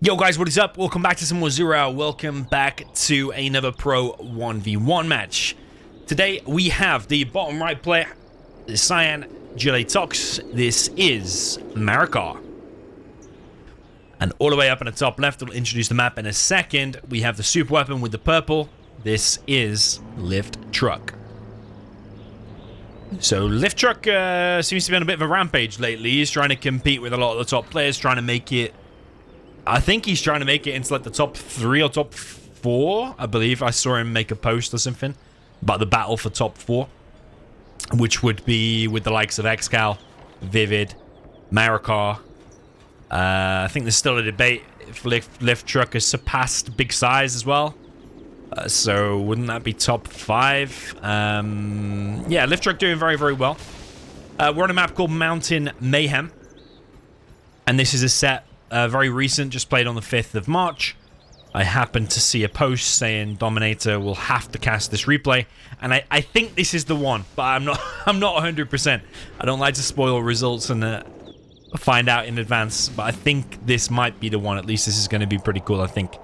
Yo guys, what is up? Welcome back to some more Zero Hour. Welcome back to another Pro 1v1 match. Today we have the bottom right player, the Cyan GLA Tox. This is Marakar. And all the way up in the top left, we'll introduce the map in a second. We have the super weapon with the purple. This is Lift Truck. So Lift Truck seems to be on a bit of a rampage lately. He's trying to compete with a lot of the top players, trying to make it... I think he's trying to make it into like the top 3 or top 4. I believe I saw him make a post or something about the battle for top 4, which would be with the likes of Xcal, Vivid, Marakar. I think there's still a debate if Lift Truck has surpassed Big Size as well. So wouldn't that be top 5? Yeah, Lift Truck doing very, very well. We're on a map called Mountain Mayhem. And this is a set very recent, just played on the 5th of March. I happened to see a post saying Dominator will have to cast this replay, and I think this is the one, but I'm not 100%. I don't like to spoil results and find out in advance, but I think this might be the one. At least this is going to be pretty cool, I think.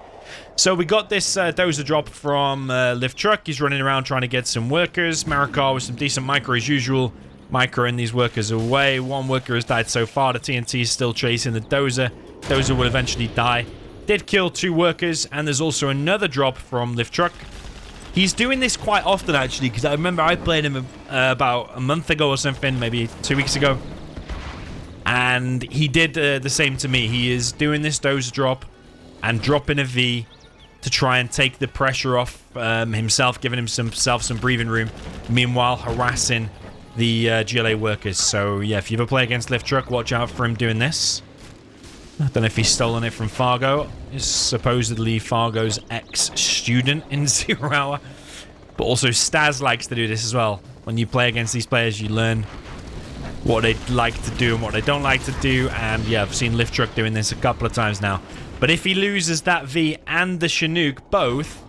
So we got this dozer drop from Lift Truck. He's running around trying to get some workers. Marakar with some decent micro as usual. Microing these workers away. One worker has died so far. The TNT is still chasing the dozer. Dozer will eventually die. Did kill 2 workers, and there's also another drop from Lift Truck. He's doing this quite often, actually, because I remember I played him about a month ago or something, maybe 2 weeks ago. And he did the same to me. He is doing this dozer drop and dropping a V to try and take the pressure off himself, giving himself some breathing room, meanwhile harassing the GLA workers. So, yeah, if you ever play against Lift Truck, watch out for him doing this. I don't know if he's stolen it from Fargo. He's supposedly Fargo's ex-student in Zero Hour. But also Staz likes to do this as well. When you play against these players, you learn what they like to do and what they don't like to do. And yeah, I've seen Lift Truck doing this a couple of times now. But if he loses that V and the Chinook both,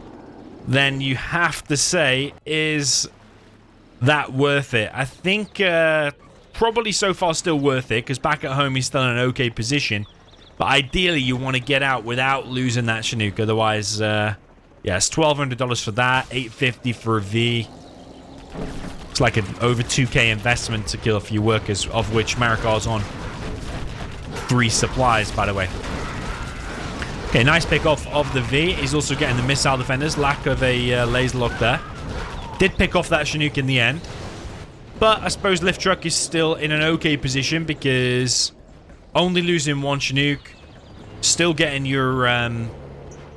then you have to say, is that worth it? I think probably so far still worth it, because back at home he's still in an okay position. But ideally, you want to get out without losing that Chinook. Otherwise, yeah, it's $1,200 for that, $850 for a V. It's like an over 2K investment to kill a few workers, of which Marakar's on 3 supplies, by the way. Okay, nice pick off of the V. He's also getting the missile defenders. Lack of a laser lock there. Did pick off that Chinook in the end. But I suppose Lift Truck is still in an okay position because... only losing 1 Chinook, still getting your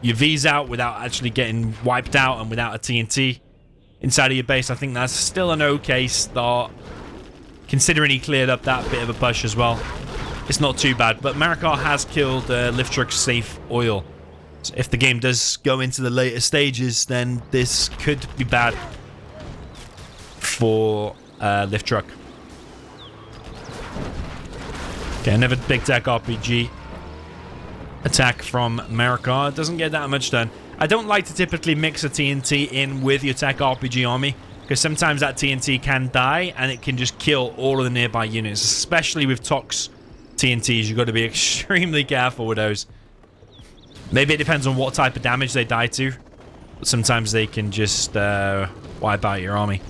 Vs out without actually getting wiped out and without a TNT inside of your base. I think that's still an okay start, considering he cleared up that bit of a push as well. It's not too bad, but Marakar has killed Lift Truck's safe oil. So if the game does go into the later stages, then this could be bad for Lift Truck. Okay, another big tech RPG attack from Marakar. It doesn't get that much done. I don't like to typically mix a TNT in with your tech RPG army, because sometimes that TNT can die and it can just kill all of the nearby units, especially with Tox TNTs. You've got to be extremely careful with those. Maybe it depends on what type of damage they die to, but sometimes they can just wipe out your army.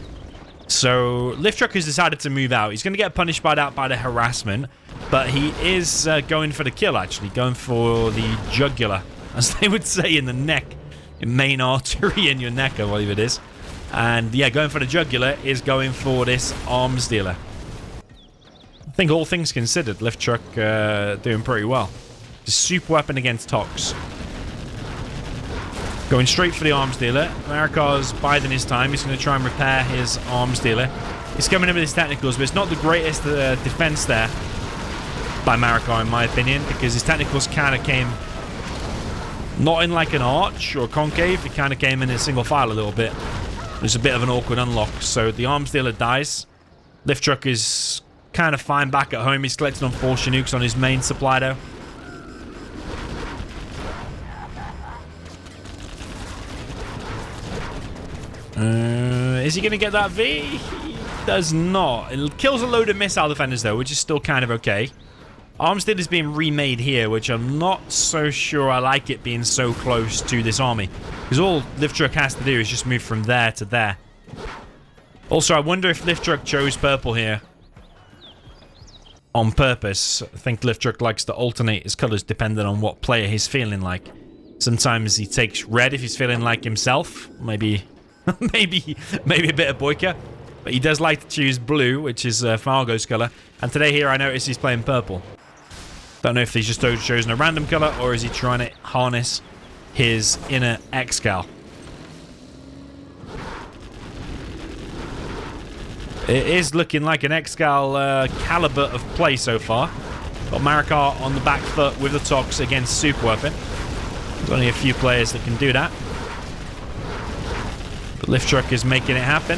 So Lift Truck has decided to move out. He's going to get punished by that, by the harassment, but he is going for the kill, actually. Going for the jugular, as they would say, in the neck. Your main artery in your neck, I believe it is. And yeah, going for the jugular is going for this arms dealer. I think all things considered, Lift Truck doing pretty well. Just super weapon against Tox. Going straight for the arms dealer. Marakar's biding his time. He's going to try and repair his arms dealer. He's coming in with his technicals, but it's not the greatest defense there by Marakar, in my opinion, because his technicals kind of came not in like an arch or concave. He kind of came in a single file a little bit. There's a bit of an awkward unlock. So the arms dealer dies. Lift Truck is kind of fine back at home. He's collected on 4 Chinooks on his main supply, though. Is he going to get that V? He does not. It kills a load of missile defenders, though, which is still kind of okay. Arms dealer's being remade here, which I'm not so sure I like it being so close to this army. Because all Lift Truck has to do is just move from there to there. Also, I wonder if Lift Truck chose purple here on purpose. I think Lift Truck likes to alternate his colors depending on what player he's feeling like. Sometimes he takes red if he's feeling like himself. Maybe maybe a bit of Boyka. But he does like to choose blue, which is Fargo's color. And today here I notice he's playing purple. Don't know if he's just chosen a random color or is he trying to harness his inner Excal. It is looking like an Excal caliber of play so far. Got Marakar on the back foot with the Tox against Super Weapon. There's only a few players that can do that. But Lift Truck is making it happen.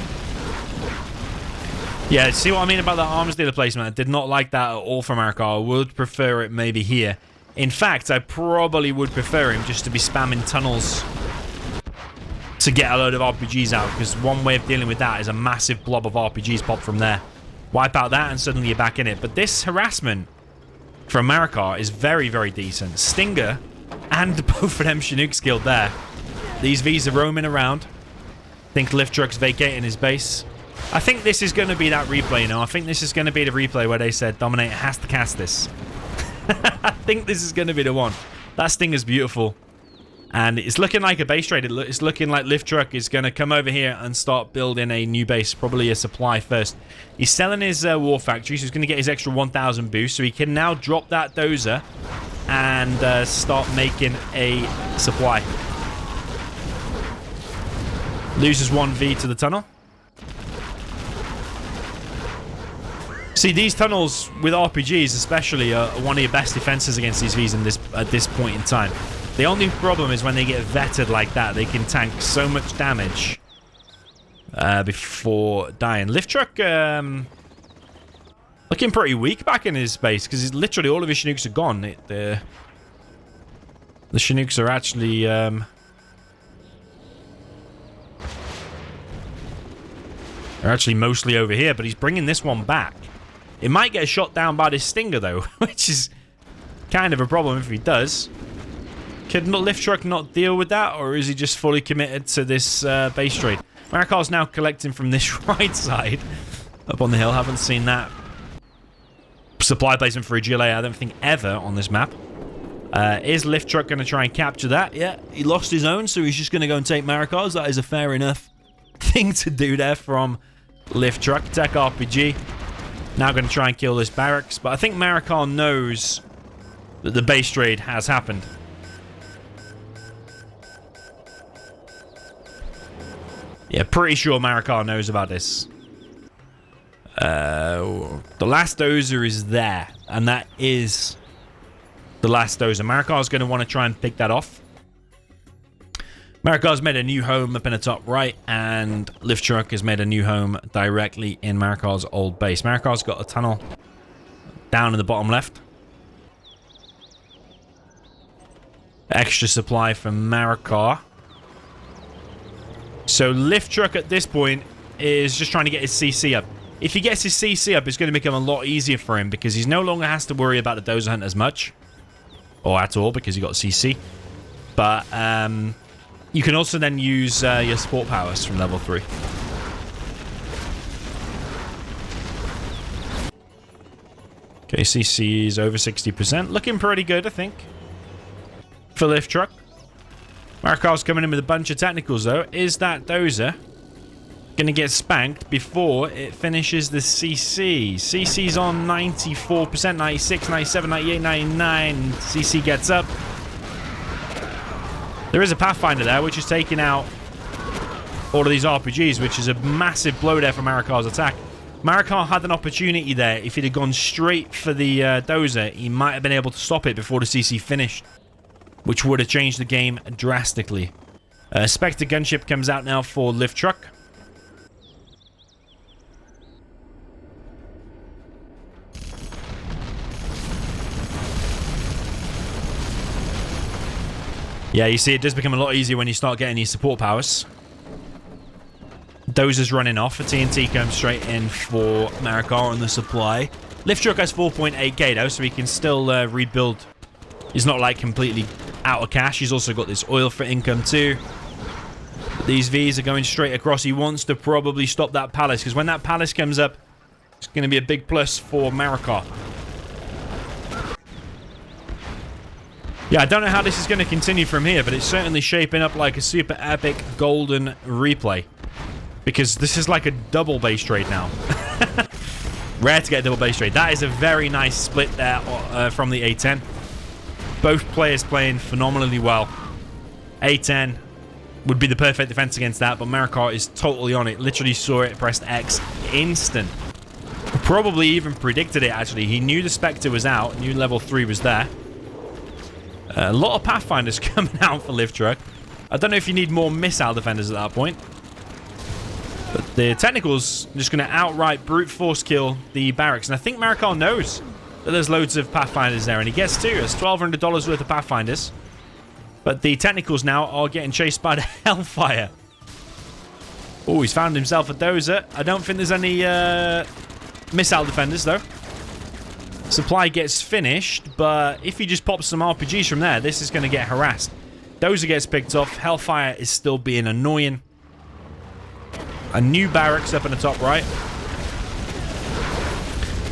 Yeah, see what I mean about that arms dealer placement? I did not like that at all from Marakar. I would prefer it maybe here. In fact, I probably would prefer him just to be spamming tunnels to get a load of RPGs out, because one way of dealing with that is a massive blob of RPGs pop from there. Wipe out that and suddenly you're back in it. But this harassment from Marakar is very, very decent. Stinger and both of them Chinook skilled there. These Vs are roaming around. I think Lift Truck's vacating his base. I think this is going to be that replay, you know. I think this is going to be the replay where they said Dominator has to cast this. I think this is going to be the one. That Stinger's beautiful. And it's looking like a base trade. It's looking like Lift Truck is going to come over here and start building a new base. Probably a supply first. He's selling his War Factory, so he's going to get his extra 1,000 boost. So he can now drop that dozer and start making a supply. Loses 1V to the tunnel. See, these tunnels with RPGs especially are one of your best defenses against these Vs at this point in time. The only problem is when they get vetted like that, they can tank so much damage before dying. Lift Truck looking pretty weak back in his base because literally all of his Chinooks are gone. The Chinooks are actually mostly over here, but he's bringing this one back. It might get shot down by this Stinger, though, which is kind of a problem if he does. Could Lift Truck not deal with that, or is he just fully committed to this base trade? Marakar's now collecting from this right side up on the hill. Haven't seen that supply placement for a GLA, I don't think, ever on this map. Is Lift Truck going to try and capture that? Yeah, he lost his own, so he's just going to go and take Marakar's. That is a fair enough thing to do there from Lift Truck. Tech RPG. Now going to try and kill this barracks. But I think Marakar knows that the base trade has happened. Yeah, pretty sure Marakar knows about this. The last dozer is there. And that is the last dozer. Marakar's going to want to try and pick that off. Marakar's made a new home up in the top right, and Lift Truck has made a new home directly in Marakar's old base. Marakar's got a tunnel down in the bottom left. Extra supply from Marakar. So Lift Truck at this point is just trying to get his CC up. If he gets his CC up, it's going to become a lot easier for him because he's no longer has to worry about the dozer hunt as much. Or at all, because he got CC. But, you can also then use your support powers from level 3. Okay, CC is over 60%. Looking pretty good, I think, for Lift Truck. Marakar's coming in with a bunch of technicals, though. Is that dozer going to get spanked before it finishes the CC? CC's on 94%, 96, 97, 98, 99. CC gets up. There is a Pathfinder there, which is taking out all of these RPGs, which is a massive blow there for Marakar's attack. Marakar had an opportunity there. If he'd have gone straight for the dozer, he might have been able to stop it before the CC finished, which would have changed the game drastically. Spectre gunship comes out now for Lift Truck. Yeah, you see, it does become a lot easier when you start getting these support powers. Dozer's running off. A TNT comes straight in for Marakar on the supply. Lift Truck has 4.8k though, so he can still rebuild. He's not like completely out of cash. He's also got this oil for income too. These Vs are going straight across. He wants to probably stop that palace, because when that palace comes up, it's going to be a big plus for Marakar. Yeah, I don't know how this is going to continue from here, but it's certainly shaping up like a super epic golden replay. Because this is like a double base trade now. Rare to get a double base trade. That is a very nice split there from the A10. Both players playing phenomenally well. A10 would be the perfect defense against that, but Marakar is totally on it. Literally saw it, pressed X instant. Probably even predicted it, actually. He knew the Spectre was out, knew level 3 was there. A lot of Pathfinders coming out for Lift Truck. I don't know if you need more missile defenders at that point. But the Technical's just going to outright brute force kill the barracks. And I think Marakar knows that there's loads of Pathfinders there, and he gets two. It's $1,200 worth of Pathfinders. But the Technicals now are getting chased by the Hellfire. Oh, he's found himself a dozer. I don't think there's any missile defenders, though. Supply gets finished, but if he just pops some RPGs from there, this is going to get harassed. Dozer gets picked off. Hellfire is still being annoying. A new barracks up in the top right.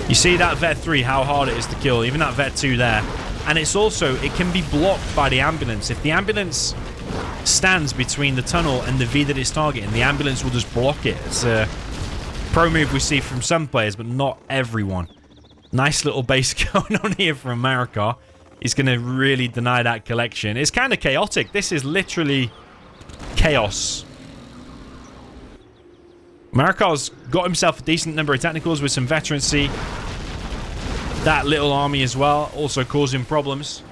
You see that Vet 3, how hard it is to kill. Even that Vet 2 there. And it's also, it can be blocked by the ambulance. If the ambulance stands between the tunnel and the V that it's targeting, the ambulance will just block it. It's a pro move we see from some players, but not everyone. Nice little base going on here from Marakar. He's going to really deny that collection. It's kind of chaotic. This is literally chaos. Marakar's got himself a decent number of technicals with some veterancy. That little army as well, also causing problems.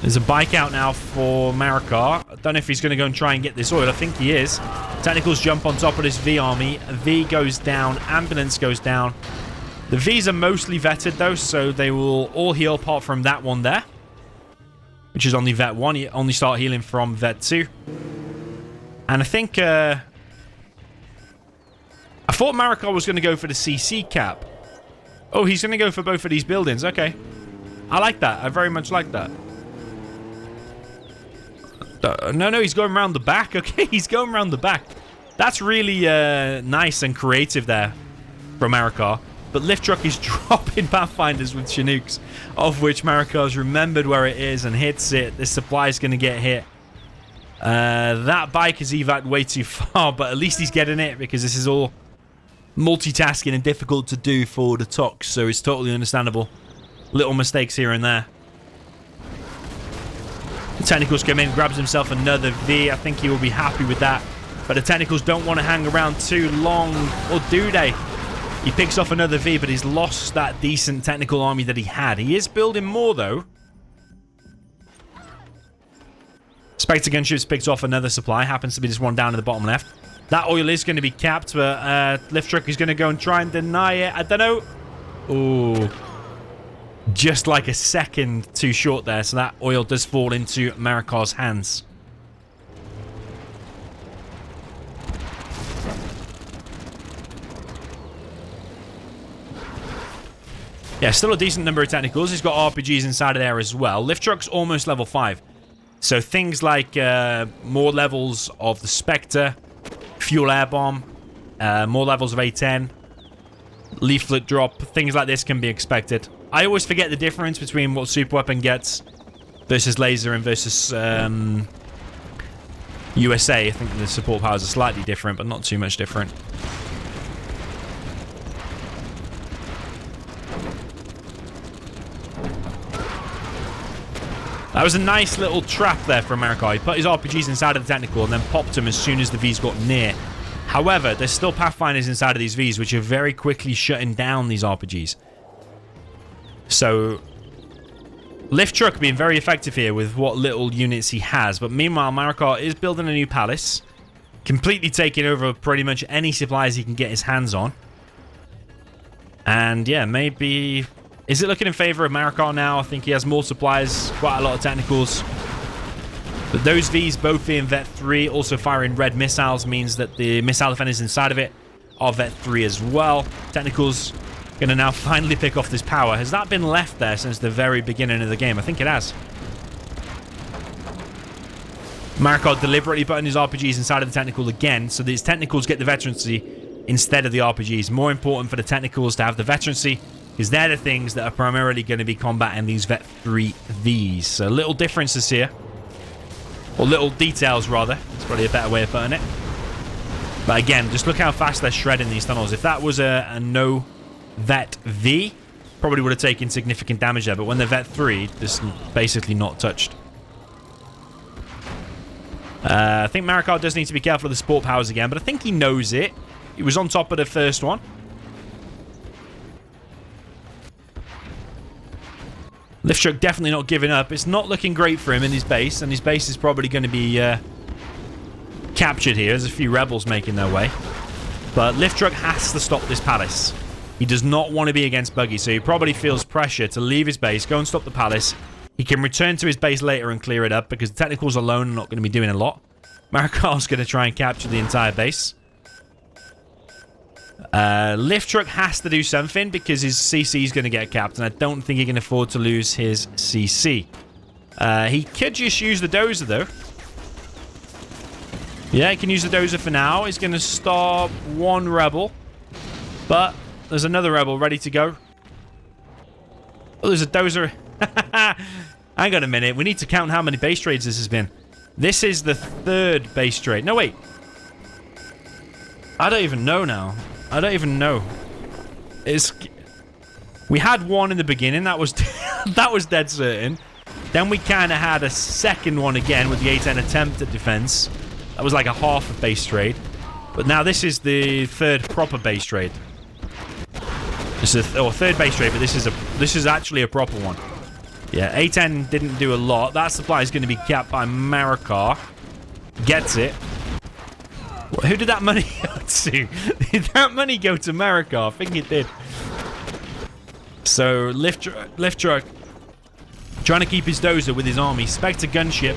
There's a bike out now for Marakar. I don't know if he's going to go and try and get this oil. I think he is. Technicals jump on top of this V army. V goes down. Ambulance goes down. The Vs are mostly vetted though, so they will all heal apart from that one there. Which is only Vet 1. You only start healing from Vet 2. And I think... I thought Marakar was going to go for the CC cap. Oh, he's going to go for both of these buildings. Okay. I like that. I very much like that. No, he's going around the back. Okay, he's going around the back. That's really nice and creative there from Marakar. But Lift Truck is dropping Pathfinders with Chinooks, of which Marakar's remembered where it is and hits it. This supply is going to get hit. That bike is evac way too far, but at least he's getting it because this is all multitasking and difficult to do for the Tox, so it's totally understandable. Little mistakes here and there. The Technicals come in, grabs himself another V. I think he will be happy with that. But the Technicals don't want to hang around too long, or do they? He picks off another V, but he's lost that decent technical army that he had. He is building more, though. Spectre Gunships picks off another supply. Happens to be this one down in the bottom left. That oil is going to be capped, but Lift Truck is going to go and try and deny it. I don't know. Ooh. Just like a second too short there, so that oil does fall into Marakar's hands. Yeah, still a decent number of technicals. He's got RPGs inside of there as well. Lift Truck's almost level 5. So things like more levels of the Spectre, Fuel Air Bomb, more levels of A10, Leaflet Drop, things like this can be expected. I always forget the difference between what Super Weapon gets versus Laser and versus USA. I think the support powers are slightly different, but not too much different. That was a nice little trap there from Marakar. He put his RPGs inside of the technical and then popped them as soon as the Vs got near. However, there's still Pathfinders inside of these Vs, which are very quickly shutting down these RPGs. So, Lift Truck being very effective here with what little units he has. But meanwhile, Marakar is building a new palace. Completely taking over pretty much any supplies he can get his hands on. And yeah, maybe... Is it looking in favor of Marakar now? I think he has more supplies, quite a lot of technicals. But those Vs both being Vet 3, also firing red missiles, means that the missile defenders inside of it our Vet 3 as well. Technical's going to now finally pick off this power. Has that been left there since the very beginning of the game? I think it has. Marakar deliberately putting his RPGs inside of the Technical again, so these Technicals get the veterancy instead of the RPGs. More important for the Technicals to have the veterancy, because they're the things that are primarily going to be combating these Vet 3Vs. So little differences here. Or little details, rather. That's probably a better way of putting it. But again, just look how fast they're shredding these tunnels. If that was a no Vet V, probably would have taken significant damage there. But when they're Vet 3, just basically not touched. I think Marakar does need to be careful of the sport powers again, but I think he knows it. He was on top of the first one. Lift Truck definitely not giving up. It's not looking great for him in his base, and his base is probably going to be captured here. There's a few rebels making their way. But Lift Truck has to stop this palace. He does not want to be against Buggy, so he probably feels pressure to leave his base, go and stop the palace. He can return to his base later and clear it up, because the Technicals alone are not going to be doing a lot. Marakar's going to try and capture the entire base. Lift Truck has to do something, because his CC is going to get capped, and I don't think he can afford to lose his CC. He could just use the Dozer, though. Yeah, he can use the Dozer for now. He's going to stop one rebel. But there's another rebel ready to go. Oh, there's a Dozer. Hang on a minute. We need to count how many base trades this has been. This is the third base trade. No, wait. I don't even know now. I don't even know. We had one in the beginning. That was that was dead certain. Then we kind of had a second one again with the A10 attempt at defense. That was like a half a base trade. But now this is the third proper base trade. This is third base trade, but this is actually a proper one. Yeah, A10 didn't do a lot. That supply is going to be capped by Marakar. Gets it. Who did that money go to? Did that money go to Marakar? I think it did. So, Lift Truck trying to keep his Dozer with his army. Spectre gunship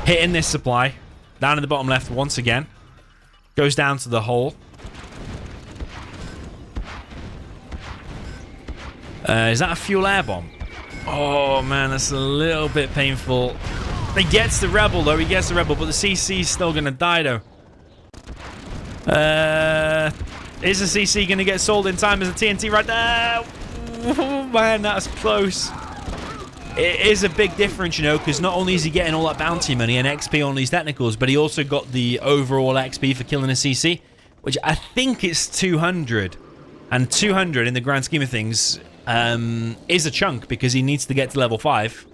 hitting this supply. Down in the bottom left once again. Goes down to the hole. Is that a fuel air bomb? Oh, man, that's a little bit painful. He gets the rebel, though. He gets the rebel, but the CC's still going to die, though. Is the CC going to get sold in time as a TNT right there? Oh, man, that's close. It is a big difference, you know, because not only is he getting all that bounty money and XP on these Technicals, but he also got the overall XP for killing a CC, which I think is 200. And 200 in the grand scheme of things is a chunk, because he needs to get to level 5.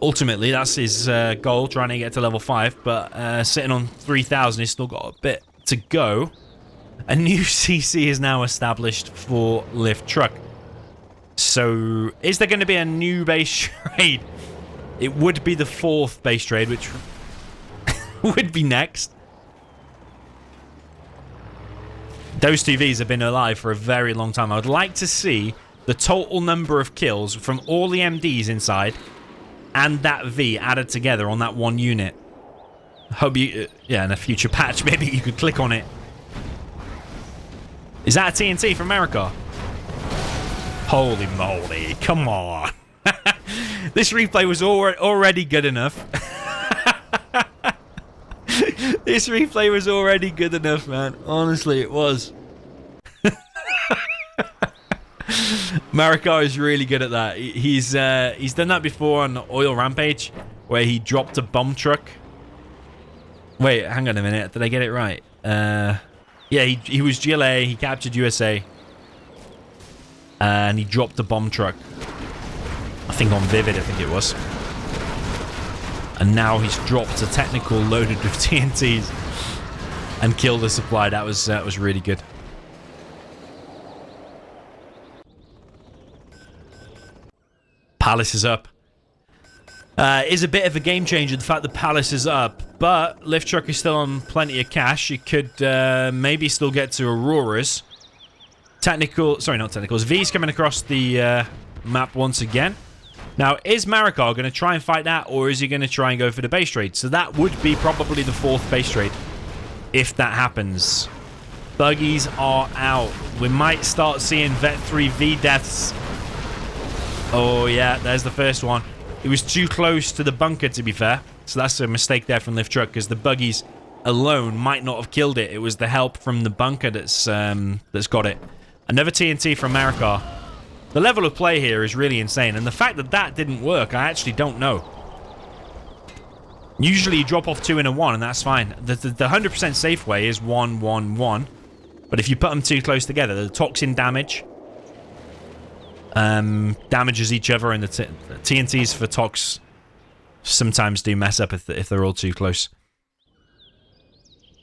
Ultimately, that's his goal, trying to get to level 5. But sitting on 3,000, he's still got a bit to go. A new CC is now established for Lift Truck. So, is there going to be a new base trade? It would be the 4th base trade, which would be next. Those two Vs have been alive for a very long time. I would like to see the total number of kills from all the MDs inside and that V added together on that one unit. Hope you... yeah, in a future patch, maybe you could click on it. Is that a TNT from Marakar? Holy moly, come on. This replay was already good enough. This replay was already good enough, man. Honestly, it was. Marakar is really good at that. He's done that before on Oil Rampage, where he dropped a bomb truck. Wait, hang on a minute. Did I get it right? Yeah, he was GLA. He captured USA. And he dropped a bomb truck. I think on Vivid, I think it was. And now he's dropped a Technical loaded with TNTs and killed the supply. That was really good. Palace is up. Is a bit of a game changer, the fact that Palace is up. But Lift Truck is still on plenty of cash. You could maybe still get to Auroras. Sorry, not Technicals. V's coming across the map once again. Now, is Marakar going to try and fight that, or is he going to try and go for the base trade? So that would be probably the 4th base trade. if that happens. Buggies are out. We might start seeing Vet 3V deaths. Oh, yeah, there's the first one. It was too close to the bunker, to be fair. So that's a mistake there from Lift Truck, because the buggies alone might not have killed it. It was the help from the bunker that's got it. Another TNT from Marakar. The level of play here is really insane, and the fact that that didn't work, I actually don't know. Usually you drop off 2 in a 1, and that's fine. The 100% safe way is 1, 1, 1. But if you put them too close together, the toxin damage damages each other, and the TNTs for Tox sometimes do mess up if they're all too close.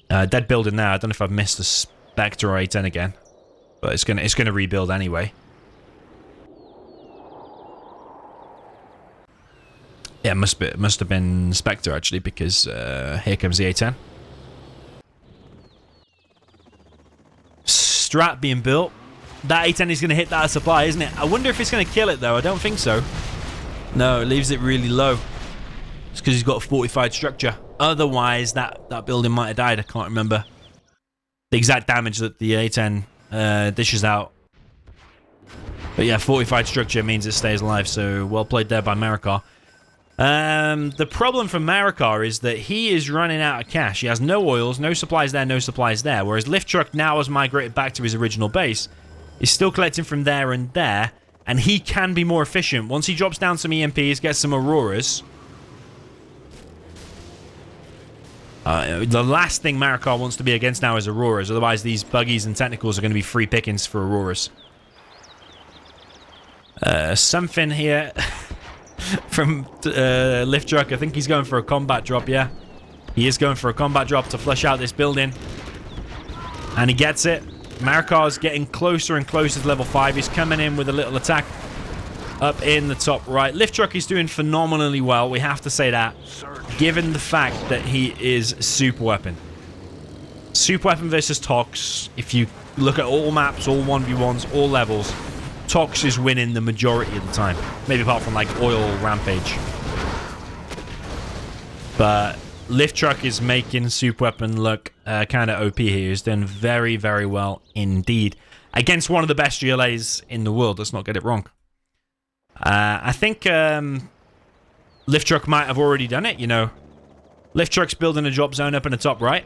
Dead building now. I don't know if I've missed a Spectre or A10 again, but it's gonna rebuild anyway. Yeah, it must have been Spectre actually, because here comes the A10. Strat being built. That A10 is going to hit that supply, isn't it? I wonder if it's going to kill it, though. I don't think so. No, it leaves it really low. It's because he's got a fortified structure. Otherwise, that building might have died. I can't remember the exact damage that the A10 dishes out. But yeah, fortified structure means it stays alive. So well played there by Marakar. The problem for Marakar is that he is running out of cash. He has no oils, no supplies there, no supplies there. Whereas Lift Truck now has migrated back to his original base. He's still collecting from there and there, and he can be more efficient. Once he drops down some EMPs, gets some Auroras. The last thing Marakar wants to be against now is Auroras. Otherwise, these buggies and technicals are going to be free pickings for Auroras. Something here from Lift Truck. I think he's going for a combat drop, yeah. He is going for a combat drop to flush out this building. And he gets it. Marakar's getting closer and closer to level 5. He's coming in with a little attack up in the top right. Lift Truck is doing phenomenally well. We have to say that, given the fact that he is Super Weapon. Super Weapon versus Tox. If you look at all maps, all 1v1s, all levels, Tox is winning the majority of the time. Maybe apart from like Oil Rampage. But Lift Truck is making Super Weapon look kind of OP here. He's done very, very well indeed. Against one of the best GLAs in the world. Let's not get it wrong. I think Lift Truck might have already done it, you know. Lift Truck's building a drop zone up in the top right.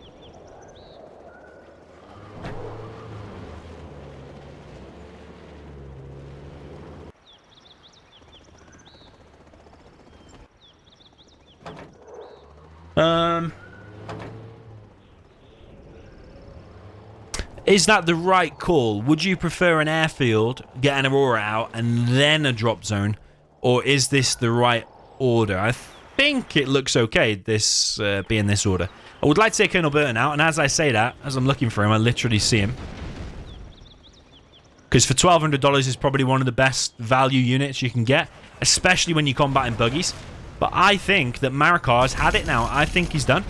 Is that the right call? Would you prefer an airfield, get an Aurora out, and then a drop zone? Or is this the right order? I think it looks okay, this being this order. I would like to say Colonel Burton out, and as I say that, as I'm looking for him, I literally see him. Because for $1,200 is probably one of the best value units you can get, especially when you're combating buggies. But I think that Marakar's had it now. I think he's done.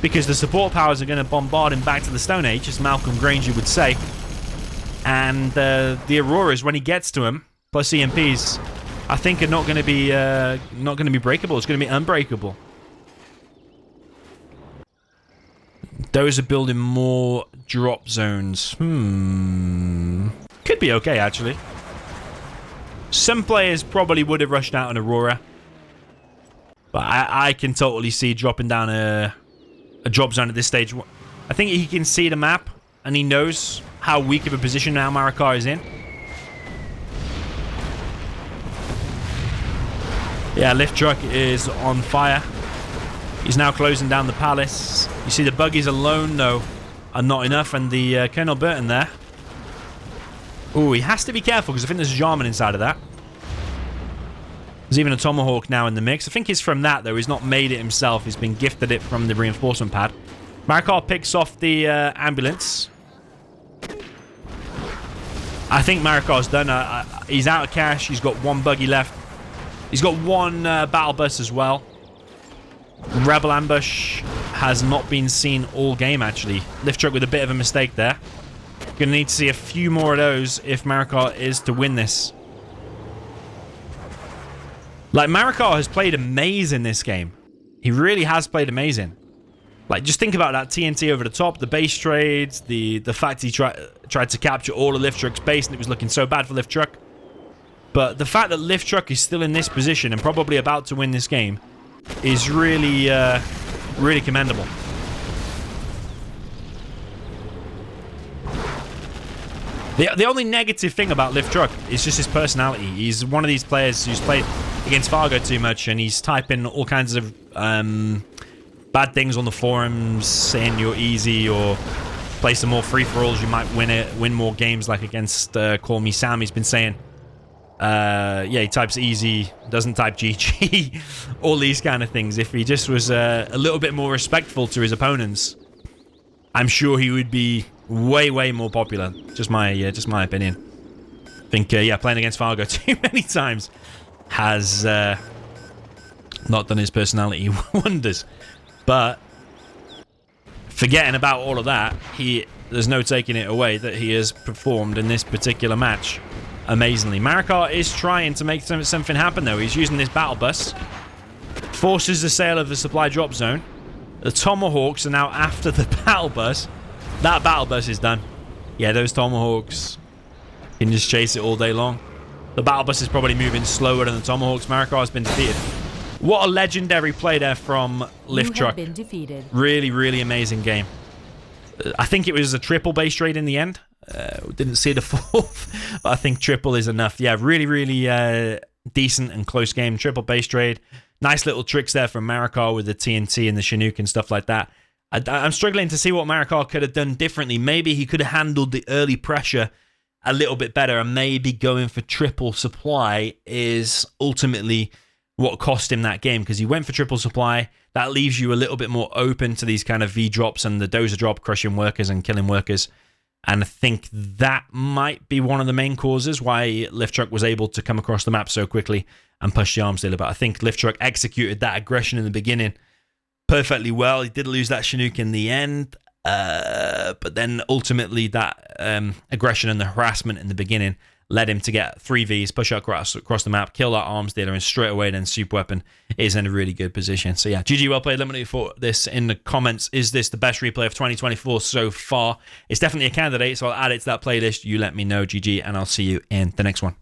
Because the support powers are going to bombard him back to the Stone Age, as Malcolm Granger would say. And the Auroras, when he gets to him, plus EMPs, I think are not going to be breakable. It's going to be unbreakable. Those are building more drop zones. Could be okay, actually. Some players probably would have rushed out an Aurora. But I can totally see dropping down a drop zone at this stage. I think he can see the map, and he knows how weak of a position now Marakar is in. Yeah, Lift Truck is on fire. He's now closing down the palace. You see the buggies alone, though, are not enough, and the Colonel Burton there. Ooh, he has to be careful, because I think there's a Jarman inside of that. There's even a Tomahawk now in the mix. I think it's from that, though. He's not made it himself. He's been gifted it from the reinforcement pad. Marakar picks off the ambulance. I think Marakar's done. He's out of cash. He's got one buggy left. He's got one battle bus as well. Rebel ambush has not been seen all game, actually. Lift Truck with a bit of a mistake there. Gonna need to see a few more of those if Marakar is to win this. Like, Marakar has played amazing this game. He really has played amazing. Like, just think about that TNT over the top, the base trades, the fact he tried to capture all of Lift Truck's base, and it was looking so bad for Lift Truck. But the fact that Lift Truck is still in this position and probably about to win this game is really, really commendable. The only negative thing about Lift Truck is just his personality. He's one of these players who's played against Fargo too much, and he's typing all kinds of bad things on the forums, saying you're easy, or play some more free-for-alls, you might win more games, like against Call Me Sam. He's been saying, yeah, he types easy, doesn't type GG, all these kind of things. If he just was a little bit more respectful to his opponents, I'm sure he would be way, way more popular. Just my opinion. I think, yeah, playing against Fargo too many times has not done his personality wonders. But forgetting about all of that, there's no taking it away that he has performed in this particular match amazingly. Marakar is trying to make something happen, though. He's using this battle bus, forces the sale of the supply drop zone. The Tomahawks are now after the battle bus. That battle bus is done. Yeah, those Tomahawks can just chase it all day long. The battle bus is probably moving slower than the Tomahawks. Marakar has been defeated. What a legendary play there from Lift Truck. Been defeated. Really, really amazing game. I think it was a triple base trade in the end. Didn't see the fourth, but I think triple is enough. Yeah, really, really decent and close game. Triple base trade. Nice little tricks there from Marakar with the TNT and the Chinook and stuff like that. I'm struggling to see what Marakar could have done differently. Maybe he could have handled the early pressure a little bit better, and maybe going for triple supply is ultimately what cost him that game, because he went for triple supply. That leaves you a little bit more open to these kind of V drops and the dozer drop, crushing workers and killing workers. And I think that might be one of the main causes why Lift Truck was able to come across the map so quickly and push the arms dealer. But I think Lift Truck executed that aggression in the beginning perfectly well. He did lose that Chinook in the end, but then ultimately that aggression and the harassment in the beginning led him to get 3 Vs, push across the map, kill that arms dealer, and straight away then Super Weapon is in a really good position. So yeah, GG, well played. Let me know for this in the comments. Is this the best replay of 2024 so far? It's definitely a candidate, so I'll add it to that playlist. You let me know, GG, and I'll see you in the next one.